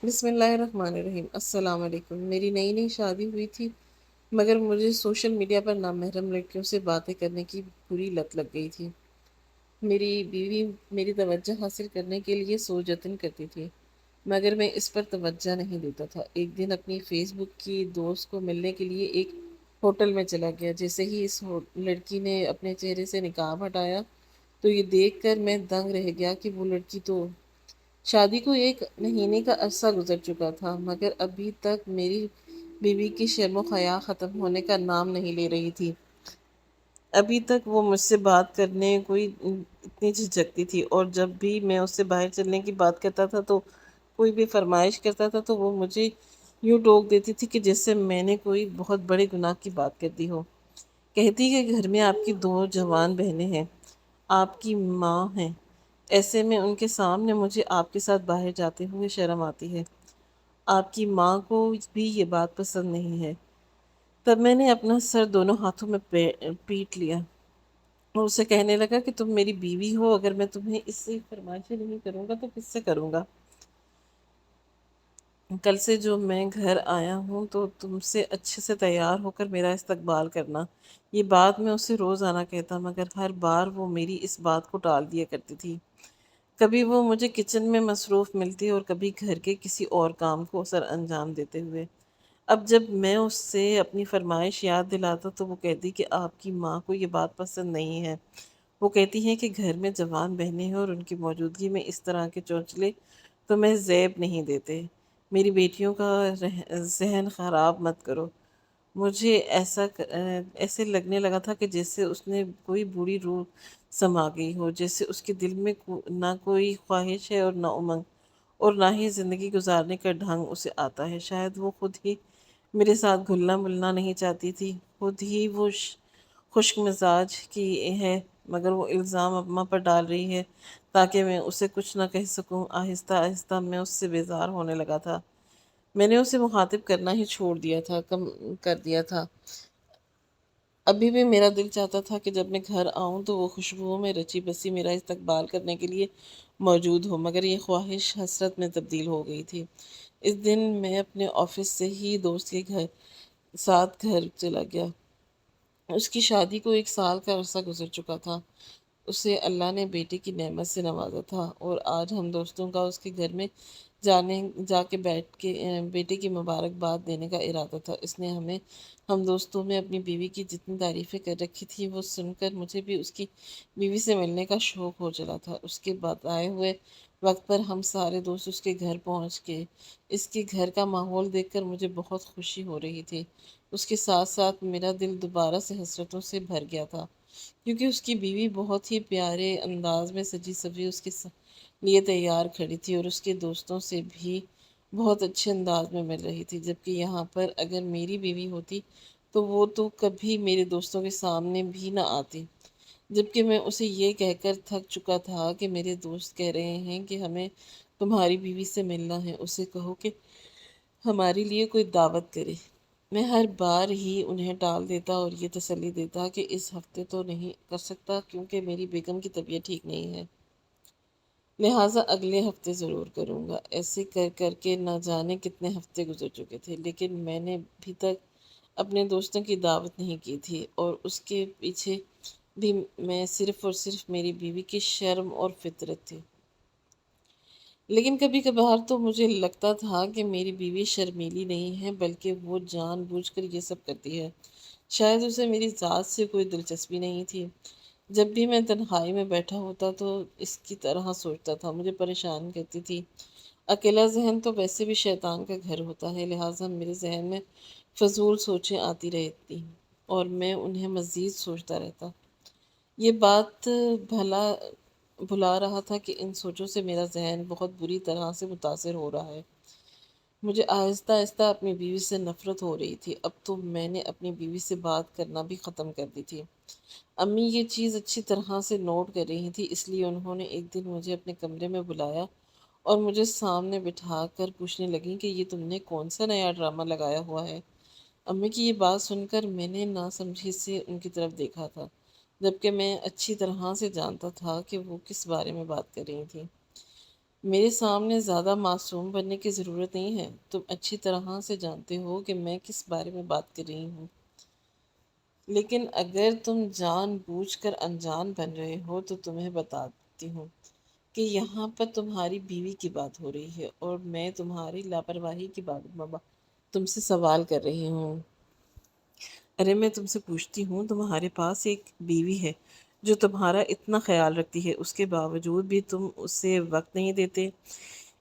بسم اللہ الرحمن الرحیم۔ السلام علیکم۔ میری نئی نئی شادی ہوئی تھی، مگر مجھے سوشل میڈیا پر نامحرم لڑکیوں سے باتیں کرنے کی بری لت لگ گئی تھی۔ میری بیوی میری توجہ حاصل کرنے کے لیے سو جتن کرتی تھی، مگر میں اس پر توجہ نہیں دیتا تھا۔ ایک دن اپنی فیس بک کی دوست کو ملنے کے لیے ایک ہوٹل میں چلا گیا۔ جیسے ہی اس لڑکی نے اپنے چہرے سے نقاب ہٹایا تو یہ دیکھ کر میں دنگ رہ گیا کہ وہ لڑکی تو شادی کو 1 مہینے کا عرصہ گزر چکا تھا، مگر ابھی تک میری بیوی کی شرم و حیا ختم ہونے کا نام نہیں لے رہی تھی۔ ابھی تک وہ مجھ سے بات کرنے کوئی اتنی جھجکتی تھی، اور جب بھی میں اس سے باہر چلنے کی بات کرتا تھا تو کوئی بھی فرمائش کرتا تھا تو وہ مجھے یوں ٹوک دیتی تھی کہ جیسے میں نے کوئی بہت بڑے گناہ کی بات کر دی ہو۔ کہتی کہ گھر میں آپ کی 2 جوان بہنیں ہیں، آپ کی ماں ہیں، ایسے میں ان کے سامنے مجھے آپ کے ساتھ باہر جاتے ہوئے شرم آتی ہے۔ آپ کی ماں کو بھی یہ بات پسند نہیں ہے۔ تب میں نے اپنا سر دونوں ہاتھوں میں پیٹ لیا اور اسے کہنے لگا کہ تم میری بیوی ہو، اگر میں تمہیں اس سے فرمائشیں نہیں کروں گا تو کس سے کروں گا؟ کل سے جو میں گھر آیا ہوں تو تم سے اچھے سے تیار ہو کر میرا استقبال کرنا۔ یہ بات میں اسے روزانہ کہتا، مگر ہر بار وہ میری اس بات کو ٹال دیا کرتی تھی۔ کبھی وہ مجھے کچن میں مصروف ملتی اور کبھی گھر کے کسی اور کام کو سر انجام دیتے ہوئے۔ اب جب میں اس سے اپنی فرمائش یاد دلاتا تو وہ کہتی کہ آپ کی ماں کو یہ بات پسند نہیں ہے۔ وہ کہتی ہیں کہ گھر میں جوان بہنیں ہیں اور ان کی موجودگی میں اس طرح کے چونچلے تمہیں زیب نہیں دیتے۔ میری بیٹیوں کا ذہن خراب مت کرو۔ مجھے ایسے لگنے لگا تھا کہ جیسے اس نے کوئی بری روح سما گئی ہو، جیسے اس کے دل میں نہ کوئی خواہش ہے اور نہ امنگ، اور نہ ہی زندگی گزارنے کا ڈھنگ اسے آتا ہے۔ شاید وہ خود ہی میرے ساتھ گھلنا ملنا نہیں چاہتی تھی، خود ہی وہ خشک مزاج کی ہے، مگر وہ الزام اماں پر ڈال رہی ہے تاکہ میں اسے کچھ نہ کہہ سکوں۔ آہستہ آہستہ میں اس سے بیزار ہونے لگا تھا۔ میں نے اسے مخاطب کرنا ہی چھوڑ دیا تھا، کم کر دیا تھا۔ ابھی بھی میرا دل چاہتا تھا کہ جب میں گھر آؤں تو وہ خوشبوؤں میں رچی بسی میرا استقبال کرنے کے لیے موجود ہو، مگر یہ خواہش حسرت میں تبدیل ہو گئی تھی۔ اس دن میں اپنے آفس سے ہی دوست کے ساتھ گھر چلا گیا۔ اس کی شادی کو 1 سال کا عرصہ گزر چکا تھا۔ اسے اللہ نے بیٹے کی نعمت سے نوازا تھا، اور آج ہم دوستوں کا اس کے گھر میں جا کے بیٹے کی مبارکباد دینے کا ارادہ تھا۔ اس نے ہم دوستوں میں اپنی بیوی کی جتنی تعریفیں کر رکھی تھی وہ سن کر مجھے بھی اس کی بیوی سے ملنے کا شوق ہو چلا تھا۔ اس کے بتائے ہوئے وقت پر ہم سارے دوست اس کے گھر پہنچ گئے۔ اس کے گھر کا ماحول دیکھ کر مجھے بہت خوشی ہو رہی تھی۔ اس کے ساتھ ساتھ میرا دل دوبارہ سے حسرتوں سے بھر گیا تھا، کیونکہ اس کی بیوی بہت ہی پیارے انداز میں سجی سبزی اس کے لیے تیار کھڑی تھی، اور اس کے دوستوں سے بھی بہت اچھے انداز میں مل رہی تھی۔ جبکہ یہاں پر اگر میری بیوی ہوتی تو وہ تو کبھی میرے دوستوں کے سامنے بھی نہ آتی۔ جبکہ میں اسے یہ کہہ کر تھک چکا تھا کہ میرے دوست کہہ رہے ہیں کہ ہمیں تمہاری بیوی سے ملنا ہے، اسے کہو کہ ہمارے لیے کوئی دعوت کرے۔ میں ہر بار ہی انہیں ٹال دیتا اور یہ تسلی دیتا کہ اس ہفتے تو نہیں کر سکتا کیونکہ میری بیگم کی طبیعت ٹھیک نہیں ہے، لہٰذا اگلے ہفتے ضرور کروں گا۔ ایسے کر کر کے نہ جانے کتنے ہفتے گزر چکے تھے، لیکن میں نے ابھی تک اپنے دوستوں کی دعوت نہیں کی تھی، اور اس کے پیچھے بھی میں صرف اور صرف میری بیوی کی شرم اور فطرت تھی۔ لیکن کبھی کبھار تو مجھے لگتا تھا کہ میری بیوی شرمیلی نہیں ہے، بلکہ وہ جان بوجھ کر یہ سب کرتی ہے۔ شاید اسے میری ذات سے کوئی دلچسپی نہیں تھی۔ جب بھی میں تنہائی میں بیٹھا ہوتا تو اس کی طرح سوچتا تھا، مجھے پریشان کرتی تھی۔ اکیلا ذہن تو ویسے بھی شیطان کا گھر ہوتا ہے، لہٰذا میرے ذہن میں فضول سوچیں آتی رہتی اور میں انہیں مزید سوچتا رہتا۔ یہ بات بھلا رہا تھا کہ ان سوچوں سے میرا ذہن بہت بری طرح سے متاثر ہو رہا ہے۔ مجھے آہستہ آہستہ اپنی بیوی سے نفرت ہو رہی تھی۔ اب تو میں نے اپنی بیوی سے بات کرنا بھی ختم کر دی تھی۔ امی یہ چیز اچھی طرح سے نوٹ کر رہی تھی، اس لیے انہوں نے ایک دن مجھے اپنے کمرے میں بلایا اور مجھے سامنے بٹھا کر پوچھنے لگیں کہ یہ تم نے کون سا نیا ڈرامہ لگایا ہوا ہے؟ امی کی یہ بات سن کر میں نے ناسمجھی سے ان کی طرف دیکھا تھا، جبکہ میں اچھی طرح سے جانتا تھا کہ وہ کس بارے میں بات کر رہی تھیں۔ میرے سامنے زیادہ معصوم بننے کی ضرورت نہیں ہے۔ تم اچھی طرح سے جانتے ہو کہ میں کس بارے میں بات کر رہی ہوں، لیکن اگر تم جان بوجھ کر انجان بن رہے ہو تو تمہیں بتاتی ہوں کہ یہاں پر تمہاری بیوی کی بات ہو رہی ہے اور میں تمہاری لاپرواہی کی بات تم سے سوال کر رہی ہوں۔ ارے میں تم سے پوچھتی ہوں، تمہارے پاس ایک بیوی ہے جو تمہارا اتنا خیال رکھتی ہے، اس کے باوجود بھی تم اسے وقت نہیں دیتے۔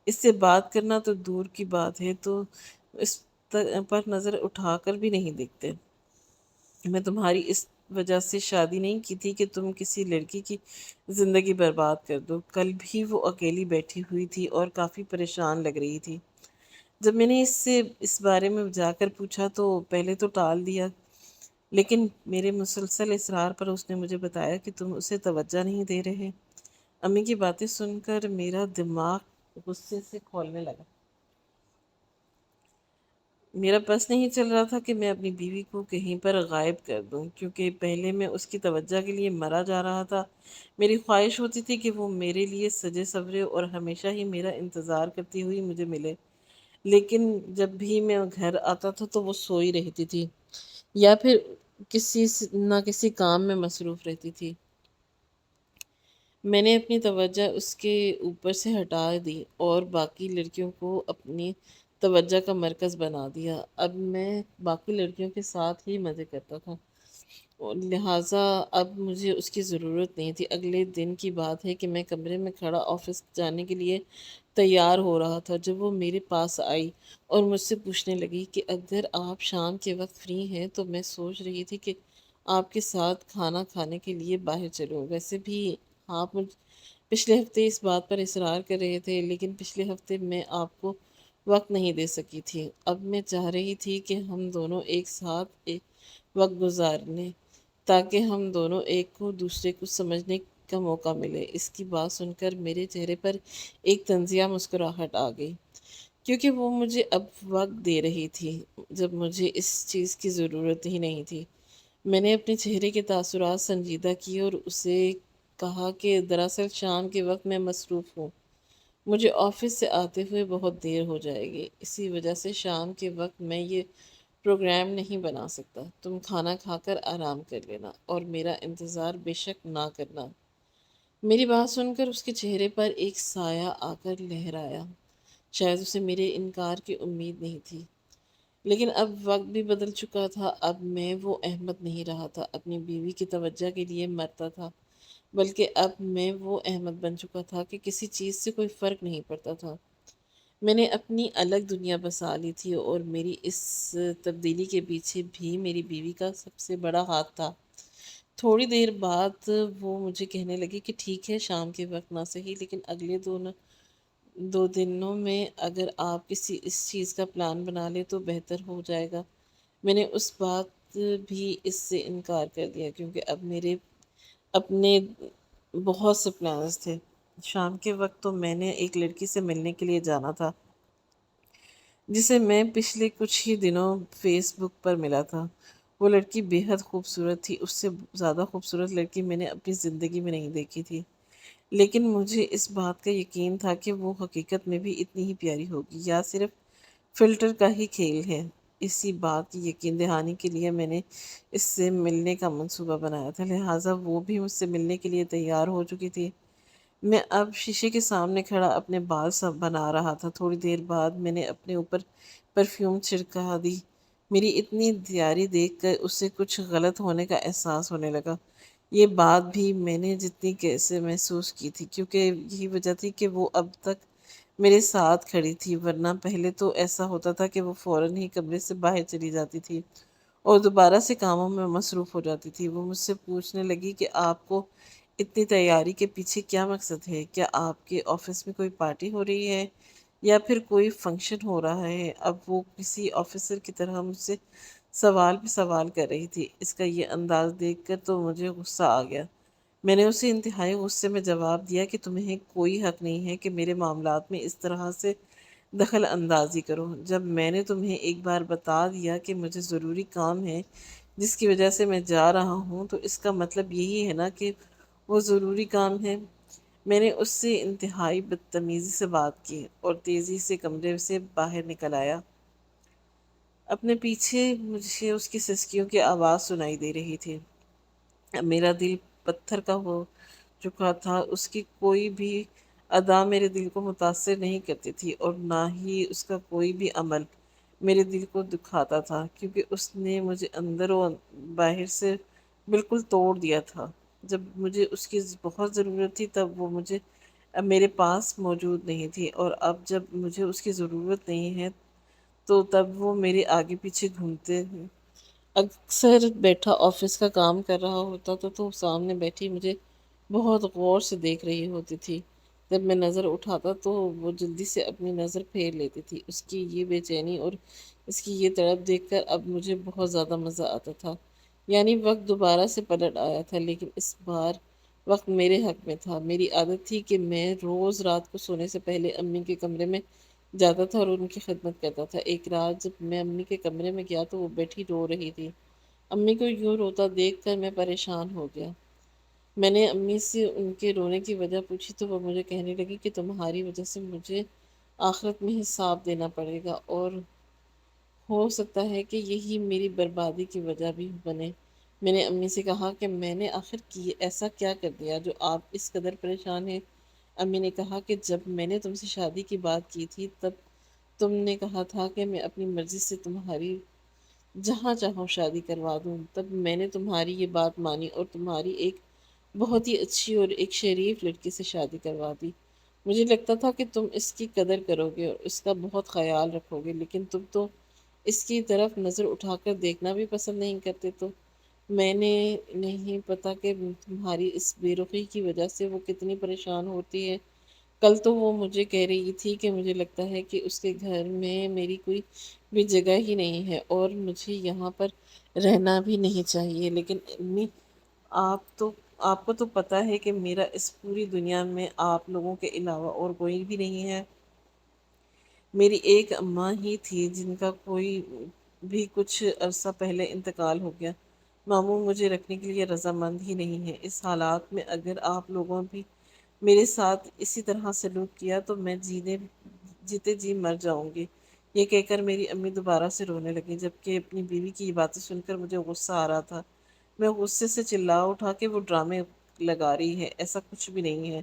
اس سے بات کرنا تو دور کی بات ہے، تو اس پر نظر اٹھا کر بھی نہیں دیکھتے۔ میں تمہاری اس وجہ سے شادی نہیں کی تھی کہ تم کسی لڑکی کی زندگی برباد کر دو۔ کل بھی وہ اکیلی بیٹھی ہوئی تھی اور کافی پریشان لگ رہی تھی۔ جب میں نے اس سے اس بارے میں جا کر پوچھا تو پہلے تو ٹال دیا، لیکن میرے مسلسل اصرار پر اس نے مجھے بتایا کہ تم اسے توجہ نہیں دے رہے۔ امی کی باتیں سن کر میرا دماغ غصے سے کھولنے لگا۔ میرا بس نہیں چل رہا تھا کہ میں اپنی بیوی کو کہیں پر غائب کر دوں، کیونکہ پہلے میں اس کی توجہ کے لیے مرا جا رہا تھا۔ میری خواہش ہوتی تھی کہ وہ میرے لیے سجے سورے اور ہمیشہ ہی میرا انتظار کرتی ہوئی مجھے ملے، لیکن جب بھی میں گھر آتا تھا تو وہ سوئی رہتی تھی یا پھر نہ کسی کام میں مصروف رہتی تھی۔ میں نے اپنی توجہ اس کے اوپر سے ہٹا دی اور باقی لڑکیوں کو اپنی توجہ کا مرکز بنا دیا۔ اب میں باقی لڑکیوں کے ساتھ ہی مزے کرتا تھا، اور لہٰذا اب مجھے اس کی ضرورت نہیں تھی۔ اگلے دن کی بات ہے کہ میں کمرے میں کھڑا آفس جانے کے لیے تیار ہو رہا تھا جب وہ میرے پاس آئی اور مجھ سے پوچھنے لگی کہ اگر آپ شام کے وقت فری ہیں تو میں سوچ رہی تھی کہ آپ کے ساتھ کھانا کھانے کے لیے باہر چلوں۔ ویسے بھی آپ پچھلے ہفتے اس بات پر اصرار کر رہے تھے، لیکن پچھلے ہفتے میں آپ کو وقت نہیں دے سکی تھی۔ اب میں چاہ رہی تھی کہ ہم دونوں ایک ساتھ وقت گزارنے، تاکہ ہم دونوں ایک کو دوسرے کو سمجھنے کا موقع ملے۔ اس کی بات سن کر میرے چہرے پر ایک طنزیہ مسکراہٹ آ گئی، کیونکہ وہ مجھے اب وقت دے رہی تھی جب مجھے اس چیز کی ضرورت ہی نہیں تھی۔ میں نے اپنے چہرے کے تاثرات سنجیدہ کیے اور اسے کہا کہ دراصل شام کے وقت میں مصروف ہوں، مجھے آفس سے آتے ہوئے بہت دیر ہو جائے گی، اسی وجہ سے شام کے وقت میں یہ پروگرام نہیں بنا سکتا۔ تم کھانا کھا کر آرام کر لینا اور میرا انتظار بے شک نہ کرنا۔ میری بات سن کر اس کے چہرے پر ایک سایہ آ کر لہرایا۔ شاید اسے میرے انکار کی امید نہیں تھی، لیکن اب وقت بھی بدل چکا تھا۔ اب میں وہ احمد نہیں رہا تھا اپنی بیوی کی توجہ کے لیے مرتا تھا، بلکہ اب میں وہ احمد بن چکا تھا کہ کسی چیز سے کوئی فرق نہیں پڑتا تھا۔ میں نے اپنی الگ دنیا بسا لی تھی اور میری اس تبدیلی کے پیچھے بھی میری بیوی کا سب سے بڑا ہاتھ تھا۔ تھوڑی دیر بعد وہ مجھے کہنے لگی کہ ٹھیک ہے، شام کے وقت نہ صحیح، لیکن اگلے دو دنوں میں اگر آپ اس چیز کا پلان بنا لیں تو بہتر ہو جائے گا۔ میں نے اس بات بھی اس سے انکار کر دیا، کیونکہ اب میرے اپنے بہت سے پلانز تھے۔ شام کے وقت تو میں نے ایک لڑکی سے ملنے کے لیے جانا تھا جسے میں پچھلے کچھ ہی دنوں فیس بک پر ملا تھا۔ وہ لڑکی بے حد خوبصورت تھی، اس سے زیادہ خوبصورت لڑکی میں نے اپنی زندگی میں نہیں دیکھی تھی، لیکن مجھے اس بات کا یقین تھا کہ وہ حقیقت میں بھی اتنی ہی پیاری ہوگی، یا صرف فلٹر کا ہی کھیل ہے۔ اسی بات کی یقین دہانی کے لیے میں نے اس سے ملنے کا منصوبہ بنایا تھا، لہٰذا وہ بھی مجھ سے ملنے کے لیے تیار ہو چکی تھی۔ میں اب شیشے کے سامنے کھڑا اپنے بال سب بنا رہا تھا۔ تھوڑی دیر بعد میں نے اپنے اوپر پرفیوم چھڑکا دی۔ میری اتنی تیاری دیکھ کر اسے کچھ غلط ہونے کا احساس ہونے لگا۔ یہ بات بھی میں نے جتنی کیسے محسوس کی تھی، کیونکہ یہی وجہ تھی کہ وہ اب تک میرے ساتھ کھڑی تھی، ورنہ پہلے تو ایسا ہوتا تھا کہ وہ فوراً ہی کمرے سے باہر چلی جاتی تھی اور دوبارہ سے کاموں میں مصروف ہو جاتی تھی۔ وہ مجھ سے پوچھنے لگی کہ آپ کو اتنی تیاری کے پیچھے کیا مقصد ہے؟ کیا آپ کے آفس میں کوئی پارٹی ہو رہی ہے یا پھر کوئی فنکشن ہو رہا ہے؟ اب وہ کسی آفیسر کی طرح مجھ سے سوال پہ سوال کر رہی تھی۔ اس کا یہ انداز دیکھ کر تو مجھے غصہ آ گیا۔ میں نے اسے انتہائی غصے میں جواب دیا کہ تمہیں کوئی حق نہیں ہے کہ میرے معاملات میں اس طرح سے دخل اندازی کرو۔ جب میں نے تمہیں ایک بار بتا دیا کہ مجھے ضروری کام ہے جس کی وجہ سے میں جا رہا ہوں، تو اس کا مطلب یہی ہے نا کہ وہ ضروری کام ہے۔ میں نے اس سے انتہائی بدتمیزی سے بات کی اور تیزی سے کمرے سے باہر نکل آیا۔ اپنے پیچھے مجھے اس کی سسکیوں کی آواز سنائی دے رہی تھی۔ اب میرا دل پتھر کا ہو چکا تھا۔ اس کی کوئی بھی ادا میرے دل کو متاثر نہیں کرتی تھی اور نہ ہی اس کا کوئی بھی عمل میرے دل کو دکھاتا تھا، کیونکہ اس نے مجھے اندر و باہر سے بالکل توڑ دیا تھا۔ جب مجھے اس کی بہت ضرورت تھی تب وہ مجھے اب میرے پاس موجود نہیں تھی، اور اب جب مجھے اس کی ضرورت نہیں ہے تو تب وہ میرے آگے پیچھے گھومتے ہیں۔ اکثر بیٹھا آفس کا کام کر رہا ہوتا تھا تو سامنے بیٹھی مجھے بہت غور سے دیکھ رہی ہوتی تھی۔ جب میں نظر اٹھاتا تو وہ جلدی سے اپنی نظر پھیر لیتی تھی۔ اس کی یہ بے چینی اور اس کی یہ تڑپ دیکھ کر اب مجھے بہت زیادہ مزہ آتا تھا۔ یعنی وقت دوبارہ سے پلٹ آیا تھا، لیکن اس بار وقت میرے حق میں تھا۔ میری عادت تھی کہ میں روز رات کو سونے سے پہلے امی کے کمرے میں جاتا تھا اور ان کی خدمت کرتا تھا۔ ایک رات جب میں امی کے کمرے میں گیا تو وہ بیٹھی رو رہی تھی۔ امی کو یوں روتا دیکھ کر میں پریشان ہو گیا۔ میں نے امی سے ان کے رونے کی وجہ پوچھی تو وہ مجھے کہنے لگی کہ تمہاری وجہ سے مجھے آخرت میں حساب دینا پڑے گا، اور ہو سکتا ہے کہ یہی میری بربادی کی وجہ بھی بنے۔ میں نے امی سے کہا کہ میں نے آخر ایسا کیا کر دیا جو آپ اس قدر پریشان ہیں؟ امی نے کہا کہ جب میں نے تم سے شادی کی بات کی تھی تب تم نے کہا تھا کہ میں اپنی مرضی سے تمہاری جہاں چاہوں شادی کروا دوں۔ تب میں نے تمہاری یہ بات مانی اور تمہاری ایک بہت ہی اچھی اور ایک شریف لڑکی سے شادی کروا دی۔ مجھے لگتا تھا کہ تم اس کی قدر کرو گے اور اس کا بہت خیال رکھو گے، لیکن تم تو اس کی طرف نظر اٹھا کر دیکھنا بھی پسند نہیں کرتے۔ تو میں نے نہیں پتا کہ تمہاری اس بے رخی کی وجہ سے وہ کتنی پریشان ہوتی ہے۔ کل تو وہ مجھے کہہ رہی تھی کہ مجھے لگتا ہے کہ اس کے گھر میں میری کوئی بھی جگہ ہی نہیں ہے اور مجھے یہاں پر رہنا بھی نہیں چاہیے۔ لیکن امی، آپ کو تو پتہ ہے کہ میرا اس پوری دنیا میں آپ لوگوں کے علاوہ اور کوئی بھی نہیں ہے۔ میری ایک اماں ہی تھی جن کا کوئی بھی کچھ عرصہ پہلے انتقال ہو گیا۔ ماموں مجھے رکھنے کے لیے رضامند ہی نہیں ہے۔ اس حالات میں اگر آپ لوگوں بھی میرے ساتھ اسی طرح سلوک کیا تو میں جیتے جی مر جاؤں گی۔ یہ کہہ کر میری امی دوبارہ سے رونے لگی، جبکہ اپنی بیوی کی یہ باتیں سن کر مجھے غصہ آ رہا تھا۔ میں غصے سے چلا اٹھا کہ وہ ڈرامے لگا رہی ہے، ایسا کچھ بھی نہیں ہے۔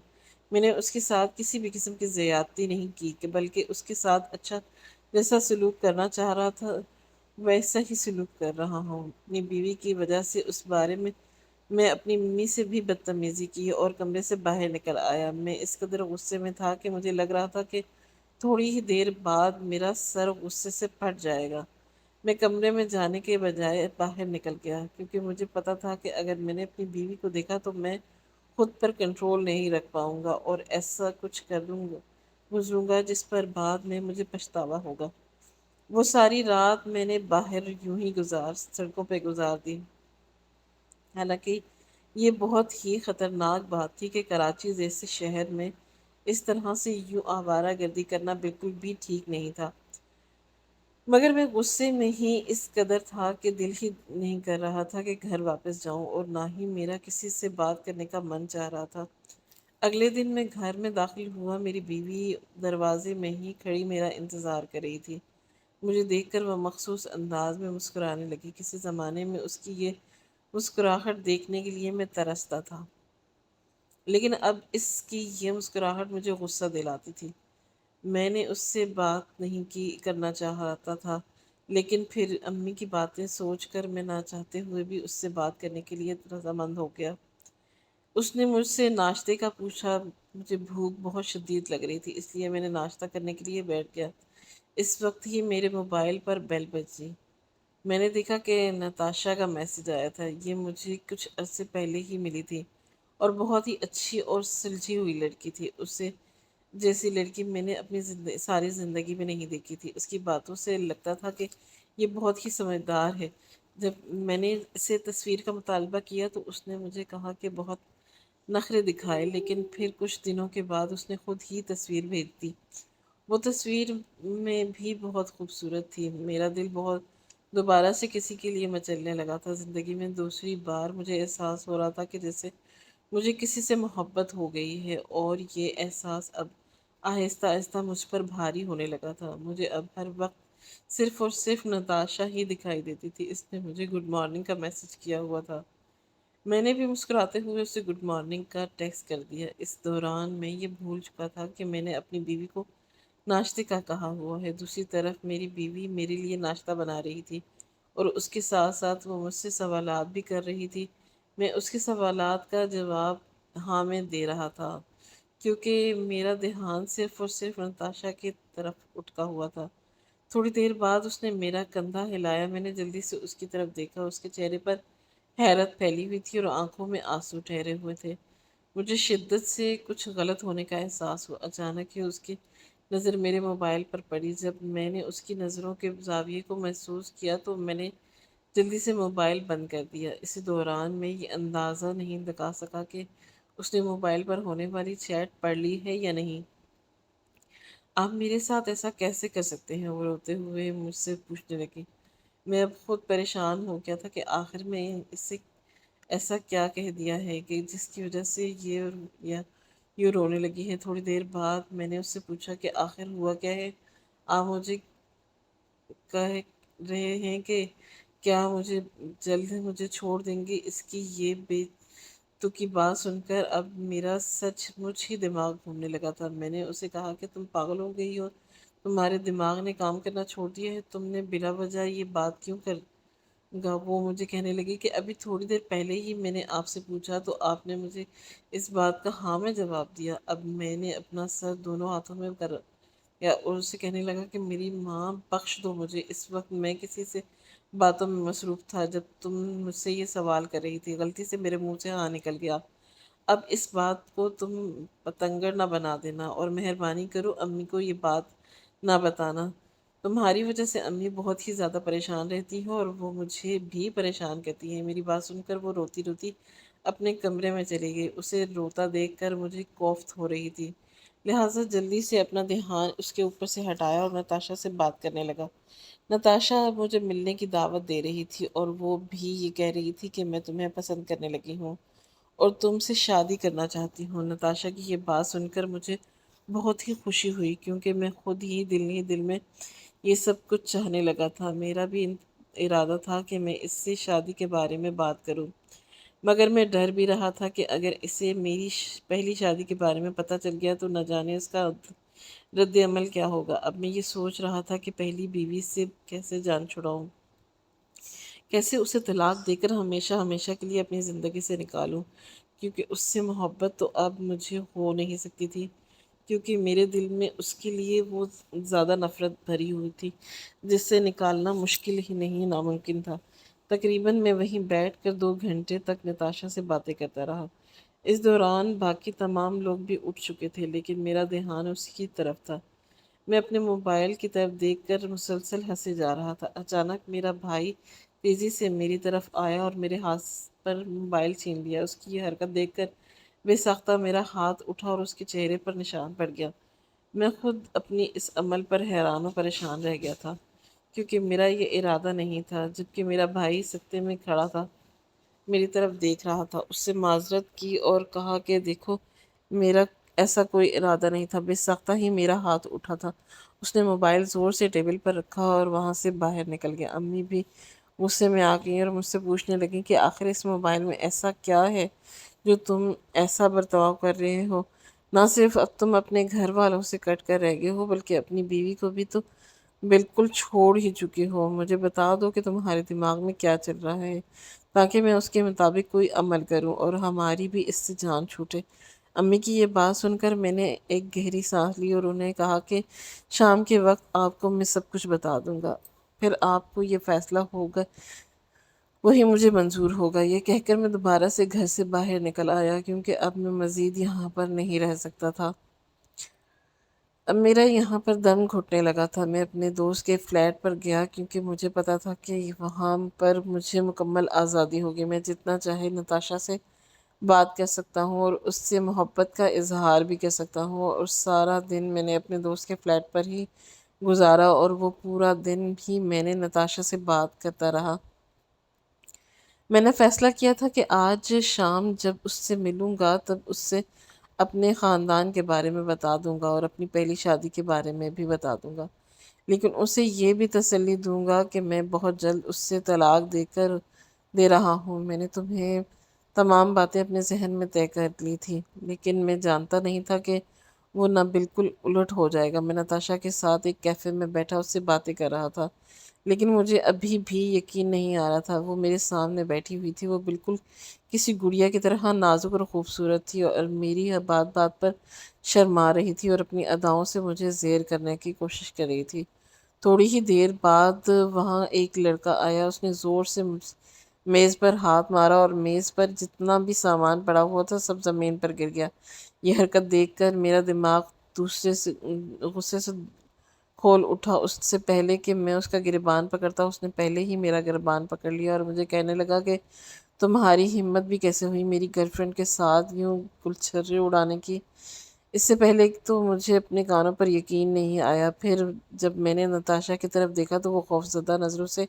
میں نے اس کے ساتھ کسی بھی قسم کی زیادتی نہیں کی، کہ بلکہ اس کے ساتھ اچھا جیسا سلوک کرنا چاہ رہا تھا ویسا ہی سلوک کر رہا ہوں۔ اپنی بیوی کی وجہ سے اس بارے میں اپنی ممی سے بھی بدتمیزی کی اور کمرے سے باہر نکل آیا۔ میں اس قدر غصے میں تھا کہ مجھے لگ رہا تھا کہ تھوڑی ہی دیر بعد میرا سر غصے سے پھٹ جائے گا۔ میں کمرے میں جانے کے بجائے باہر نکل گیا، کیونکہ مجھے پتا تھا کہ اگر میں نے اپنی بیوی کو دیکھا تو میں خود پر کنٹرول نہیں رکھ پاؤں گا اور ایسا کچھ گزروں گا جس پر بعد میں مجھے پچھتاوا ہوگا۔ وہ ساری رات میں نے باہر یوں ہی سڑکوں پہ گزار دی۔ حالانکہ یہ بہت ہی خطرناک بات تھی کہ کراچی جیسے شہر میں اس طرح سے یوں آوارہ گردی کرنا بالکل بھی ٹھیک نہیں تھا، مگر میں غصے میں ہی اس قدر تھا کہ دل ہی نہیں کر رہا تھا کہ گھر واپس جاؤں، اور نہ ہی میرا کسی سے بات کرنے کا من چاہ رہا تھا۔ اگلے دن میں گھر میں داخل ہوا، میری بیوی دروازے میں ہی کھڑی میرا انتظار کر رہی تھی۔ مجھے دیکھ کر وہ مخصوص انداز میں مسکرانے لگی۔ کسی زمانے میں اس کی یہ مسکراہٹ دیکھنے کے لیے میں ترستا تھا، لیکن اب اس کی یہ مسکراہٹ مجھے غصہ دلاتی تھی۔ میں نے اس سے بات نہیں کرنا چاہتا تھا، لیکن پھر امی کی باتیں سوچ کر میں نہ چاہتے ہوئے بھی اس سے بات کرنے کے لیے رضامند ہو گیا۔ اس نے مجھ سے ناشتے کا پوچھا۔ مجھے بھوک بہت شدید لگ رہی تھی، اس لیے میں نے ناشتہ کرنے کے لیے بیٹھ گیا۔ اس وقت ہی میرے موبائل پر بیل بجی۔ میں نے دیکھا کہ نتاشا کا میسج آیا تھا۔ یہ مجھے کچھ عرصے پہلے ہی ملی تھی اور بہت ہی اچھی اور سلجھی ہوئی لڑکی تھی۔ اسے جیسی لڑکی میں نے اپنی ساری زندگی میں نہیں دیکھی تھی۔ اس کی باتوں سے لگتا تھا کہ یہ بہت ہی سمجھدار ہے۔ جب میں نے اسے تصویر کا مطالبہ کیا تو اس نے مجھے کہا کہ بہت نخرے دکھائے، لیکن پھر کچھ دنوں کے بعد اس نے خود ہی تصویر بھیج دی۔ وہ تصویر میں بھی بہت خوبصورت تھی۔ میرا دل بہت دوبارہ سے کسی کے لیے مچلنے لگا تھا۔ زندگی میں دوسری بار مجھے احساس ہو رہا تھا کہ جیسے مجھے کسی سے محبت ہو گئی ہے، اور یہ احساس اب آہستہ آہستہ مجھ پر بھاری ہونے لگا تھا۔ مجھے اب ہر وقت صرف اور صرف نتاشا ہی دکھائی دیتی تھی۔ اس نے مجھے گڈ مارننگ کا میسج کیا ہوا تھا، میں نے بھی مسکراتے ہوئے اسے گڈ مارننگ کا ٹیکسٹ کر دیا۔ اس دوران میں یہ بھول چکا تھا کہ میں نے اپنی بیوی کو ناشتے کا کہا ہوا ہے۔ دوسری طرف میری بیوی میرے لیے ناشتہ بنا رہی تھی، اور اس کے ساتھ ساتھ وہ مجھ سے سوالات بھی کر رہی تھی۔ میں اس کے سوالات کا جواب ہاں میں دے رہا تھا، کیونکہ میرا دھیان صرف اور صرف نتاشا کی طرف اٹکا ہوا تھا۔ تھوڑی دیر بعد اس نے میرا کندھا ہلایا۔ میں نے جلدی سے اس کی طرف دیکھا۔ اس کے چہرے پر حیرت پھیلی ہوئی تھی اور آنکھوں میں آنسو ٹھہرے ہوئے تھے۔ مجھے شدت سے کچھ غلط ہونے کا احساس ہوا۔ اچانک ہی اس کی نظر میرے موبائل پر پڑی۔ جب میں نے اس کی نظروں کے زاویے کو محسوس کیا تو میں نے جلدی سے موبائل بند کر دیا۔ اسی دوران میں یہ اندازہ نہیں لگا سکا کہ اس نے موبائل پر ہونے والی چیٹ پڑھ لی ہے یا نہیں۔ آپ میرے ساتھ ایسا کیسے کر سکتے ہیں؟ وہ روتے ہوئے مجھ سے پوچھنے لگی۔ میں اب خود پریشان ہو گیا تھا کہ آخر میں اس سے ایسا کیا کہہ دیا ہے کہ جس کی وجہ سے یا یوں رونے لگی ہے۔ تھوڑی دیر بعد میں نے اس سے پوچھا کہ آخر ہوا کیا ہے؟ آپ مجھے کہہ رہے ہیں کہ کیا مجھے چھوڑ دیں گے؟ اس کی یہ بے تو کی بات سن کر اب میرا سچ مچ ہی دماغ گھومنے لگا تھا۔ میں نے اسے کہا کہ تم پاگل ہو گئی ہو، تمہارے دماغ نے کام کرنا چھوڑ دیا ہے، تم نے بلا وجہ یہ بات کیوں کر گا؟ وہ مجھے کہنے لگی کہ ابھی تھوڑی دیر پہلے ہی میں نے آپ سے پوچھا تو آپ نے مجھے اس بات کا ہاں میں جواب دیا۔ اب میں نے اپنا سر دونوں ہاتھوں میں کر یا اور اسے کہنے لگا کہ میری ماں بخش دو مجھے، اس وقت میں کسی سے باتوں میں مصروف تھا جب تم مجھ سے یہ سوال کر رہی تھی۔ غلطی سے میرے منہ سے ہاں نکل گیا۔ اب اس بات کو تم پتنگڑ نہ بنا دینا، اور مہربانی کرو امی کو یہ بات نہ بتانا۔ تمہاری وجہ سے امی بہت ہی زیادہ پریشان رہتی ہیں، اور وہ مجھے بھی پریشان کرتی ہیں۔ میری بات سن کر وہ روتی روتی اپنے کمرے میں چلی گئی۔ اسے روتا دیکھ کر مجھے کوفت ہو رہی تھی، لہٰذا جلدی سے اپنا دھیان اس کے اوپر سے ہٹایا اور نتاشا سے بات کرنے لگا۔ نتاشا مجھے ملنے کی دعوت دے رہی تھی، اور وہ بھی یہ کہہ رہی تھی کہ میں تمہیں پسند کرنے لگی ہوں اور تم سے شادی کرنا چاہتی ہوں۔ نتاشا کی یہ بات سن کر مجھے بہت ہی خوشی ہوئی، کیونکہ میں خود ہی دل میں یہ سب کچھ چاہنے لگا تھا۔ میرا بھی ارادہ تھا کہ میں اس سے شادی کے بارے میں بات کروں، مگر میں ڈر بھی رہا تھا کہ اگر اسے میری پہلی شادی کے بارے میں پتہ چل گیا تو نہ جانے اس کا رد عمل کیا ہوگا۔ اب میں یہ سوچ رہا تھا کہ پہلی بیوی سے کیسے جان چھڑاؤں، کیسے اسے طلاق دے کر ہمیشہ ہمیشہ کے لیے اپنی زندگی سے نکالوں، کیونکہ اس سے محبت تو اب مجھے ہو نہیں سکتی تھی، کیونکہ میرے دل میں اس کے لیے وہ زیادہ نفرت بھری ہوئی تھی جس سے نکالنا مشکل ہی نہیں ناممکن تھا۔ تقریباً میں وہیں بیٹھ کر 2 گھنٹے تک نتاشا سے باتیں کرتا رہا۔ اس دوران باقی تمام لوگ بھی اٹھ چکے تھے، لیکن میرا دھیان اسی کی طرف تھا۔ میں اپنے موبائل کی طرف دیکھ کر مسلسل ہنسے جا رہا تھا۔ اچانک میرا بھائی تیزی سے میری طرف آیا اور میرے ہاتھ پر موبائل چھین لیا۔ اس کی یہ حرکت دیکھ کر بے ساختہ میرا ہاتھ اٹھا اور اس کے چہرے پر نشان پڑ گیا۔ میں خود اپنی اس عمل پر حیران و پریشان رہ گیا تھا، کیونکہ میرا یہ ارادہ نہیں تھا۔ جبکہ میرا بھائی سکتے میں کھڑا تھا، میری طرف دیکھ رہا تھا۔ اس سے معذرت کی اور کہا کہ دیکھو، میرا ایسا کوئی ارادہ نہیں تھا۔ بے ساختہ ہی میرا ہاتھ اٹھا تھا۔ اس نے موبائل زور سے ٹیبل پر رکھا اور وہاں سے باہر نکل گیا۔ امی بھی غصے میں آ گئیں اور مجھ سے پوچھنے لگیں کہ آخر اس موبائل میں ایسا کیا ہے جو تم ایسا برتاؤ کر رہے ہو؟ نہ صرف اب تم اپنے گھر والوں سے کٹ کر رہ گئے ہو، بلکہ اپنی بیوی کو بھی تو بالکل چھوڑ ہی چکے ہو۔ مجھے بتا دو کہ تمہارے دماغ میں کیا چل رہا ہے، تاکہ میں اس کے مطابق کوئی عمل کروں اور ہماری بھی اس سے جان چھوٹے۔ امی کی یہ بات سن کر میں نے ایک گہری سانس لی اور انہیں کہا کہ شام کے وقت آپ کو میں سب کچھ بتا دوں گا، پھر آپ کو یہ فیصلہ ہوگا وہی مجھے منظور ہوگا۔ یہ کہہ کر میں دوبارہ سے گھر سے باہر نکل آیا، کیونکہ اب میں مزید یہاں پر نہیں رہ سکتا تھا۔ اب میرا یہاں پر دم گھٹنے لگا تھا۔ میں اپنے دوست کے فلیٹ پر گیا، کیونکہ مجھے پتا تھا کہ وہاں پر مجھے مکمل آزادی ہوگی۔ میں جتنا چاہے نتاشا سے بات کر سکتا ہوں اور اس سے محبت کا اظہار بھی کر سکتا ہوں، اور سارا دن میں نے اپنے دوست کے فلیٹ پر ہی گزارا، اور وہ پورا دن بھی میں نے نتاشا سے بات کرتا رہا۔ میں نے فیصلہ کیا تھا کہ آج شام جب اس سے ملوں گا تب اس سے اپنے خاندان کے بارے میں بتا دوں گا اور اپنی پہلی شادی کے بارے میں بھی بتا دوں گا، لیکن اسے یہ بھی تسلی دوں گا کہ میں بہت جلد اس سے طلاق دے رہا ہوں۔ میں نے تمہیں تمام باتیں اپنے ذہن میں طے کر لی تھی، لیکن میں جانتا نہیں تھا کہ وہ نہ بالکل الٹ ہو جائے گا۔ میں نتاشا کے ساتھ ایک کیفے میں بیٹھا اس سے باتیں کر رہا تھا، لیکن مجھے ابھی بھی یقین نہیں آ رہا تھا۔ وہ میرے سامنے بیٹھی ہوئی تھی، وہ بالکل کسی گڑیا کی طرح نازک اور خوبصورت تھی اور میری بات بات پر شرما رہی تھی اور اپنی اداؤں سے مجھے زیر کرنے کی کوشش کر رہی تھی۔ تھوڑی ہی دیر بعد وہاں ایک لڑکا آیا، اس نے زور سے میز پر ہاتھ مارا اور میز پر جتنا بھی سامان پڑا ہوا تھا سب زمین پر گر گیا۔ یہ حرکت دیکھ کر میرا دماغ غصے سے کھول اٹھا۔ اس سے پہلے کہ میں اس کا گریبان پکڑتا اس نے پہلے ہی میرا گریبان پکڑ لیا اور مجھے کہنے لگا کہ تمہاری ہمت بھی کیسے ہوئی میری گرل فرینڈ کے ساتھ یوں گلچھرے اڑانے کی۔ اس سے پہلے تو مجھے اپنے کانوں پر یقین نہیں آیا، پھر جب میں نے نتاشا کی طرف دیکھا تو وہ خوفزدہ نظروں سے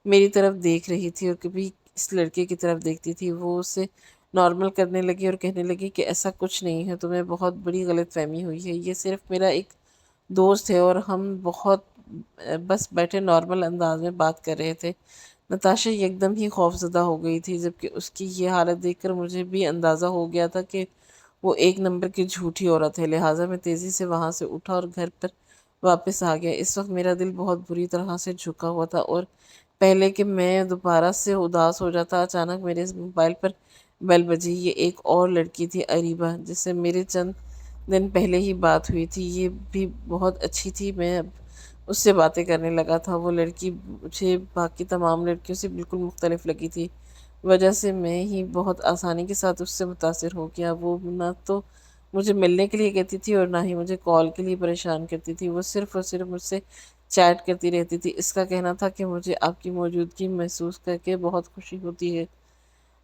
میری طرف دیکھ رہی تھی اور کبھی اس لڑکے کی طرف دیکھتی تھی۔ وہ اسے نارمل کرنے لگی اور کہنے لگی کہ ایسا کچھ نہیں ہے، تمہیں بہت بڑی غلط فہمی ہوئی ہے، یہ صرف میرا ایک دوست ہے اور ہم بس بیٹھے نارمل انداز میں بات کر رہے تھے۔ نتاشا ایک دم ہی خوفزدہ ہو گئی تھی، جبکہ اس کی یہ حالت دیکھ کر مجھے بھی اندازہ ہو گیا تھا کہ وہ ایک نمبر کی جھوٹی عورت ہے، لہٰذا میں تیزی سے وہاں سے اٹھا اور گھر پر واپس آ گیا۔ اس وقت میرا دل بہت بری طرح سے جھکا ہوا تھا اور پہلے کہ میں دوبارہ سے اداس ہو جاتا اچانک میرے موبائل پر بیل بجی۔ یہ ایک اور لڑکی تھی، اریبہ، جس سے میرے چند دن پہلے ہی بات ہوئی تھی۔ یہ بھی بہت اچھی تھی، میں اب اس سے باتیں کرنے لگا تھا۔ وہ لڑکی مجھے باقی تمام لڑکیوں سے بالکل مختلف لگی تھی، وجہ سے میں ہی بہت آسانی کے ساتھ اس سے متاثر ہو گیا۔ وہ نہ تو مجھے ملنے کے لیے کہتی تھی اور نہ ہی مجھے کال کے لیے پریشان کرتی تھی، وہ صرف اور صرف مجھ سے چیٹ کرتی رہتی تھی۔ اس کا کہنا تھا کہ مجھے آپ کی موجودگی محسوس کر کے بہت خوشی ہوتی ہے،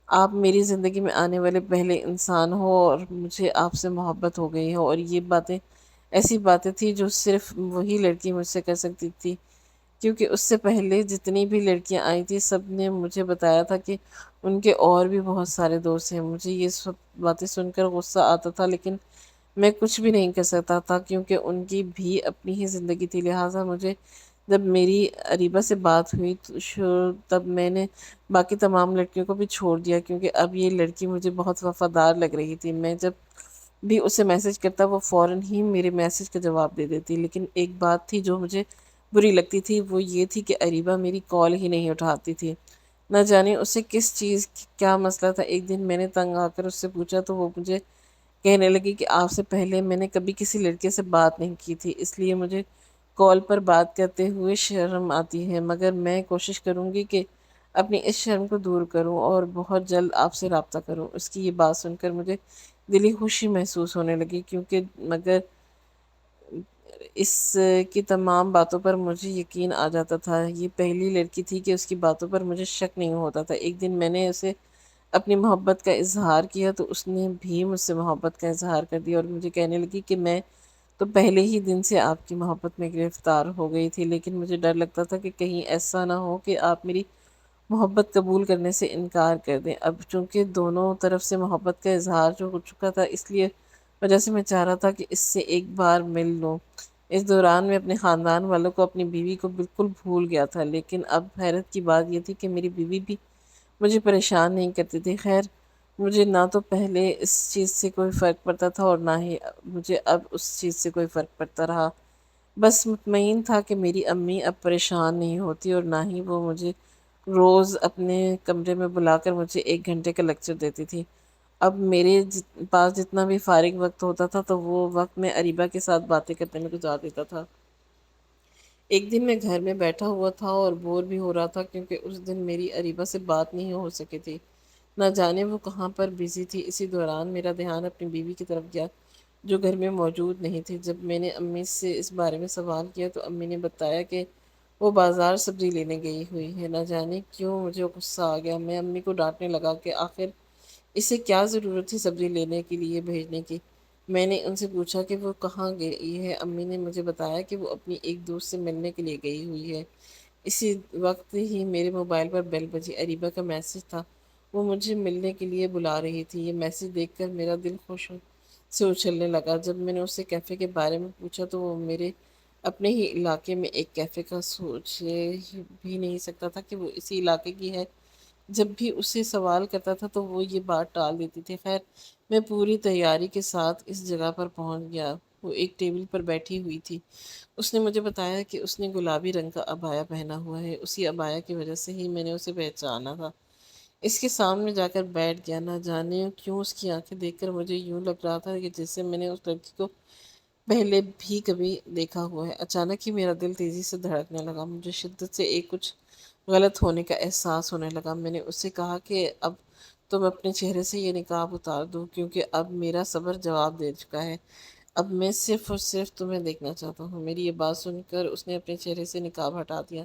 آپ میری زندگی میں آنے والے پہلے انسان ہو اور مجھے آپ سے محبت ہو گئی ہو۔ اور یہ باتیں ایسی باتیں تھیں جو صرف وہی لڑکی مجھ سے کر سکتی تھی، کیونکہ اس سے پہلے جتنی بھی لڑکیاں آئی تھیں سب نے مجھے بتایا تھا کہ ان کے اور بھی بہت سارے دوست ہیں۔ مجھے یہ سب باتیں سن کر غصہ آتا تھا، لیکن میں کچھ بھی نہیں کر سکتا تھا کیونکہ ان کی بھی اپنی ہی زندگی تھی۔ لہٰذا مجھے جب میری اریبہ سے بات ہوئی تب میں نے باقی تمام لڑکیوں کو بھی چھوڑ دیا، کیونکہ اب یہ لڑکی مجھے بہت وفادار لگ رہی تھی۔ میں جب بھی اسے میسج کرتا وہ فوراً ہی میرے میسج کا جواب دے دیتی، لیکن ایک بات تھی جو مجھے بری لگتی تھی، وہ یہ تھی کہ اریبہ میری کال ہی نہیں اٹھاتی تھی۔ نہ جانے اسے کس چیز کیا مسئلہ تھا۔ ایک دن میں نے تنگ آ کر اس سے پوچھا تو وہ مجھے کہنے لگی کہ آپ سے پہلے میں نے کبھی کسی لڑکے سے بات نہیں کی تھی، اس لیے مجھے کال پر بات کرتے ہوئے شرم آتی ہے، مگر میں کوشش کروں گی کہ اپنی اس شرم کو دور کروں اور بہت جلد آپ سے رابطہ کروں۔ اس کی یہ بات سن کر مجھے دلی خوشی محسوس ہونے لگی، کیونکہ مگر اس کی تمام باتوں پر مجھے یقین آ جاتا تھا۔ یہ پہلی لڑکی تھی کہ اس کی باتوں پر مجھے شک نہیں ہوتا تھا۔ ایک دن میں نے اسے اپنی محبت کا اظہار کیا تو اس نے بھی مجھ سے محبت کا اظہار کر دیا اور مجھے کہنے لگی کہ میں تو پہلے ہی دن سے آپ کی محبت میں گرفتار ہو گئی تھی، لیکن مجھے ڈر لگتا تھا کہ کہیں ایسا نہ ہو کہ آپ میری محبت قبول کرنے سے انکار کر دیں۔ اب چونکہ دونوں طرف سے محبت کا اظہار جو ہو چکا تھا، اس لیے وجہ سے میں چاہ رہا تھا کہ اس سے ایک بار مل لوں۔ اس دوران میں اپنے خاندان والوں کو، اپنی بیوی کو بالکل بھول گیا تھا، لیکن اب حیرت کی بات یہ تھی کہ میری بیوی بھی مجھے پریشان نہیں کرتی تھی۔ خیر، مجھے نہ تو پہلے اس چیز سے کوئی فرق پڑتا تھا اور نہ ہی مجھے اب اس چیز سے کوئی فرق پڑتا رہا۔ بس مطمئن تھا کہ میری امی اب پریشان نہیں ہوتی اور نہ ہی وہ مجھے روز اپنے کمرے میں بلا کر مجھے 1 گھنٹے کا لیکچر دیتی تھی۔ اب میرے پاس جتنا بھی فارغ وقت ہوتا تھا تو وہ وقت میں اریبہ کے ساتھ باتیں کرنے میں گزار دیتا تھا۔ ایک دن میں گھر میں بیٹھا ہوا تھا اور بور بھی ہو رہا تھا، کیونکہ اس دن میری اریبہ سے بات نہیں ہو سکی تھی، نہ جانے وہ کہاں پر بزی تھی۔ اسی دوران میرا دھیان اپنی بیوی کی طرف گیا جو گھر میں موجود نہیں تھی۔ جب میں نے امی سے اس بارے میں سوال کیا تو امی نے بتایا کہ وہ بازار سبزی لینے گئی ہوئی ہے۔ نہ جانے کیوں مجھے غصہ آ گیا۔ میں امی کو ڈانٹنے لگا کہ آخر اسے کیا ضرورت تھی سبزی لینے کے لیے بھیجنے کی۔ میں نے ان سے پوچھا کہ وہ کہاں گئی ہے۔ امی نے مجھے بتایا کہ وہ اپنی ایک دوست سے ملنے کے لیے گئی ہوئی ہے۔ اسی وقت ہی میرے موبائل پر بیل بجی۔ اریبہ کا میسج تھا۔ وہ مجھے ملنے کے لیے بلا رہی تھی۔ یہ میسج دیکھ کر میرا دل خوش سے اچھلنے لگا۔ جب میں نے اس سے کیفے کے بارے میں پوچھا تو وہ میرے اپنے ہی علاقے میں ایک کیفے کا سوچ بھی نہیں سکتا تھا کہ وہ اسی علاقے کی ہے۔ جب بھی اسے سوال کرتا تھا تو وہ یہ بات ٹال دیتی تھی۔ خیر، میں پوری تیاری کے ساتھ اس جگہ پر پہنچ گیا۔ وہ ایک ٹیبل پر بیٹھی ہوئی تھی۔ اس نے مجھے بتایا کہ اس نے گلابی رنگ کا عبایا پہنا ہوا ہے۔ اسی عبایا کی وجہ سے ہی میں نے اسے پہچانا تھا۔ اس کے سامنے جا کر بیٹھ گیا۔ نہ جانے کیوں اس کی آنکھیں دیکھ کر مجھے یوں لگ رہا تھا کہ جیسے میں نے اس لڑکی کو پہلے بھی کبھی دیکھا ہوا ہے۔ اچانک ہی میرا دل تیزی سے دھڑکنے لگا۔ مجھے شدت سے ایک کچھ غلط ہونے کا احساس ہونے لگا۔ میں نے اس سے کہا کہ اب تم اپنے چہرے سے یہ نقاب اتار دو، کیونکہ اب میرا صبر جواب دے چکا ہے۔ اب میں صرف اور صرف تمہیں دیکھنا چاہتا ہوں۔ میری یہ بات سن کر اس نے اپنے چہرے سے نقاب ہٹا دیا،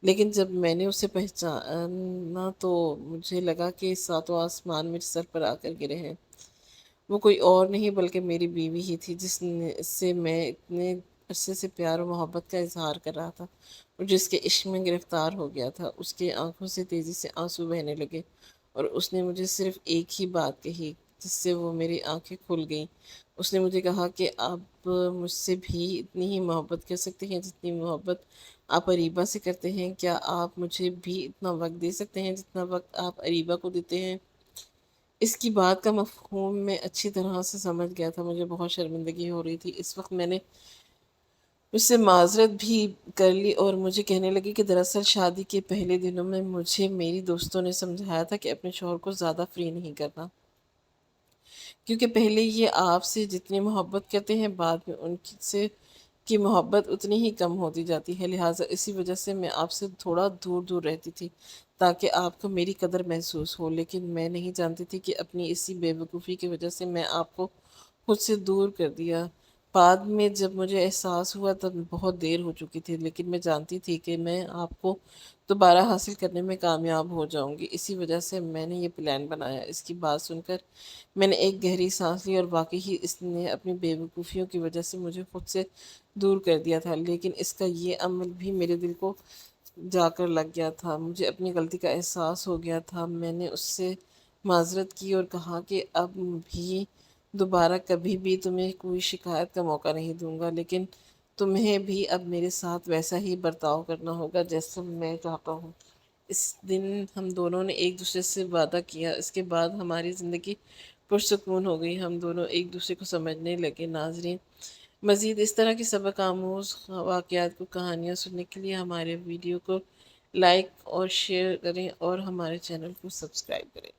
لیکن جب میں نے اسے پہچانا تو مجھے لگا کہ ساتوں آسمان میرے سر پر آ کر گرے ہیں۔ وہ کوئی اور نہیں بلکہ میری بیوی ہی تھی، سے میں اتنے عرصے سے پیار و محبت کا اظہار کر رہا تھا اور جس کے عشق میں گرفتار ہو گیا تھا۔ اس کے آنکھوں سے تیزی سے آنسو بہنے لگے اور اس نے مجھے صرف ایک ہی بات کہی جس سے وہ میری آنکھیں کھل گئیں۔ اس نے مجھے کہا کہ آپ مجھ سے بھی اتنی ہی محبت کر سکتے ہیں جتنی محبت آپ اریبہ سے کرتے ہیں۔ کیا آپ مجھے بھی اتنا وقت دے سکتے ہیں جتنا وقت آپ اریبہ کو دیتے ہیں؟ اس کی بات کا مفہوم میں اچھی طرح سے سمجھ گیا تھا۔ مجھے بہت شرمندگی ہو رہی تھی۔ اس وقت میں نے اس سے معذرت بھی کر لی اور مجھے کہنے لگی کہ دراصل شادی کے پہلے دنوں میں مجھے میری دوستوں نے سمجھایا تھا کہ اپنے شوہر کو زیادہ فری نہیں کرنا، کیونکہ پہلے یہ آپ سے جتنی محبت کرتے ہیں بعد میں ان سے کی محبت اتنی ہی کم ہوتی جاتی ہے، لہٰذا اسی وجہ سے میں آپ سے تھوڑا دور دور رہتی تھی تاکہ آپ کو میری قدر محسوس ہو، لیکن میں نہیں جانتی تھی کہ اپنی اسی بے وقوفی کی وجہ سے میں آپ کو خود سے دور کر دیا۔ بعد میں جب مجھے احساس ہوا تب بہت دیر ہو چکی تھی، لیکن میں جانتی تھی کہ میں آپ کو دوبارہ حاصل کرنے میں کامیاب ہو جاؤں گی، اسی وجہ سے میں نے یہ پلان بنایا۔ اس کی بات سن کر میں نے ایک گہری سانس لی اور واقعی ہی اس نے اپنی بے وقوفیوں کی وجہ سے مجھے خود سے دور کر دیا تھا، لیکن اس کا یہ عمل بھی میرے دل کو جا کر لگ گیا تھا۔ مجھے اپنی غلطی کا احساس ہو گیا تھا۔ میں نے اس سے معذرت کی اور کہا کہ اب بھی دوبارہ کبھی بھی تمہیں کوئی شکایت کا موقع نہیں دوں گا، لیکن تمہیں بھی اب میرے ساتھ ویسا ہی برتاؤ کرنا ہوگا جیسا میں چاہتا ہوں۔ اس دن ہم دونوں نے ایک دوسرے سے وعدہ کیا۔ اس کے بعد ہماری زندگی پرسکون ہو گئی۔ ہم دونوں ایک دوسرے کو سمجھنے لگے۔ ناظرین، مزید اس طرح کی سبق آموز واقعات کو کہانیاں سننے کے لیے ہمارے ویڈیو کو لائک اور شیئر کریں اور ہمارے چینل کو سبسکرائب کریں۔